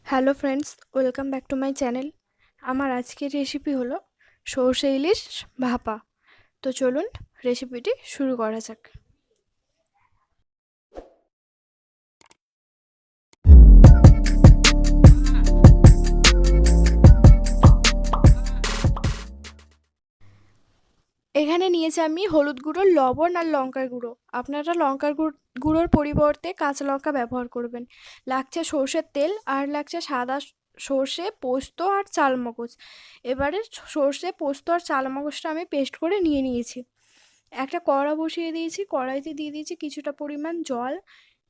Hello friends, welcome back to my channel. আমার আজকের recipe হলো সর্ষে ইলিশ ভাপা। তো চলুন রেসিপিটি শুরু করা যাক। এখানে নিয়েছি আমি হলুদ গুঁড়ো, লবণ আর লঙ্কার গুঁড়ো। আপনারা লঙ্কার গুঁড়োর পরিবর্তে কাঁচা লঙ্কা ব্যবহার করবেন। লাগছে সর্ষের তেল আর লাগছে সাদা সর্ষে, পোস্ত আর চালমগজ। এবারে সর্ষে, পোস্ত আর চালমগজটা আমি পেস্ট করে নিয়ে নিয়েছি। একটা কড়া বসিয়ে দিয়েছি, কড়াইতে দিয়ে দিয়েছি কিছুটা পরিমাণ জল।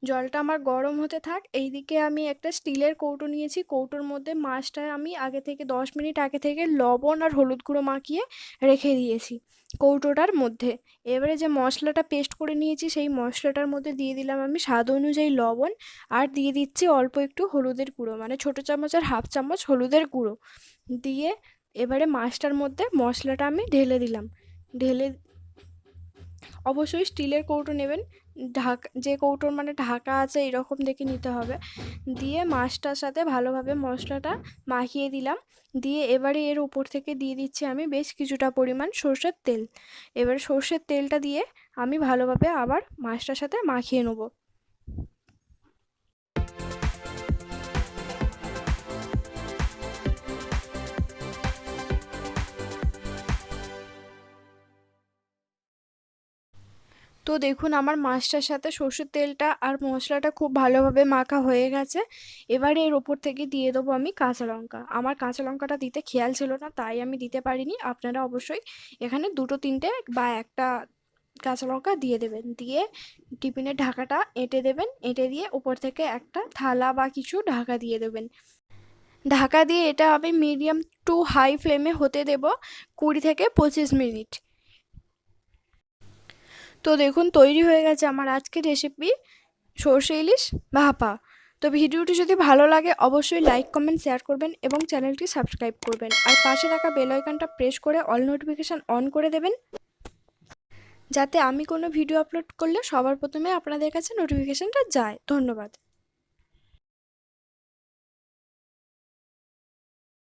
জলটা আমার গরম হতে থাক। এইদিকে আমি একটা স্টিলের কৌটো নিয়েছি, কৌটোর মধ্যে মাছটা আমি আগে থেকে 10 মিনিট আগে থেকে লবণ আর হলুদ গুঁড়ো মাখিয়ে রেখে দিয়েছি কৌটোটার মধ্যে। এবারে যে মশলাটা পেস্ট করে নিয়েছি সেই মশলাটার মধ্যে দিয়ে দিলাম আমি স্বাদ অনুযায়ী লবণ, আর দিয়ে দিচ্ছি অল্প একটু হলুদের গুঁড়ো, মানে ছোটো চামচ আর হাফ চামচ হলুদের গুঁড়ো দিয়ে এবারে মাছটার মধ্যে মশলাটা আমি ঢেলে দিলাম। ঢেলে অবশ্যই স্টিলের কৌটো নেবেন, যে কৌটোর মানে ঢাকা আছে এরকম দেখে নিতে হবে। দিয়ে মাছটার সাথে ভালোভাবে মশলাটা মাখিয়ে দিলাম। দিয়ে এবারে এর উপর থেকে দিয়ে দিচ্ছি আমি বেশ কিছুটা পরিমাণ সর্ষের তেল। এবার সর্ষের তেলটা দিয়ে আমি ভালোভাবে আবার মাছটার সাথে মাখিয়ে নেবো। তো দেখুন আমার মাছটার সাথে সর্ষের তেলটা আর মশলাটা খুব ভালোভাবে মাখা হয়ে গেছে। এবারে এর ওপর থেকে দিয়ে দেবো আমি কাঁচা লঙ্কা। আমার কাঁচা লঙ্কাটা দিতে খেয়াল ছিল না, তাই আমি দিতে পারিনি। আপনারা অবশ্যই এখানে দুটো তিনটে বা একটা কাঁচা লঙ্কা দিয়ে দেবেন। দিয়ে টিফিনের ঢাকাটা এঁটে দেবেন, এঁটে দিয়ে উপর থেকে একটা থালা বা কিছু ঢাকা দিয়ে দেবেন। ঢাকা দিয়ে এটা আমি মিডিয়াম টু হাই ফ্লেমে হতে দেব 20 থেকে 25 মিনিট। তো দেখুন তৈরি হয়ে গেছে আমার আজকের রেসিপি সর্ষে ইলিশ ভাপা। তো ভিডিওটি যদি ভালো লাগে অবশ্যই লাইক, কমেন্ট, শেয়ার করবেন এবং চ্যানেলটি সাবস্ক্রাইব করবেন। আর পাশে থাকা বেল আইকনটা প্রেস করে অল নোটিফিকেশান অন করে দেবেন, যাতে আমি কোনো ভিডিও আপলোড করলে সবার প্রথমে আপনাদের কাছে নোটিফিকেশানটা যায়। ধন্যবাদ।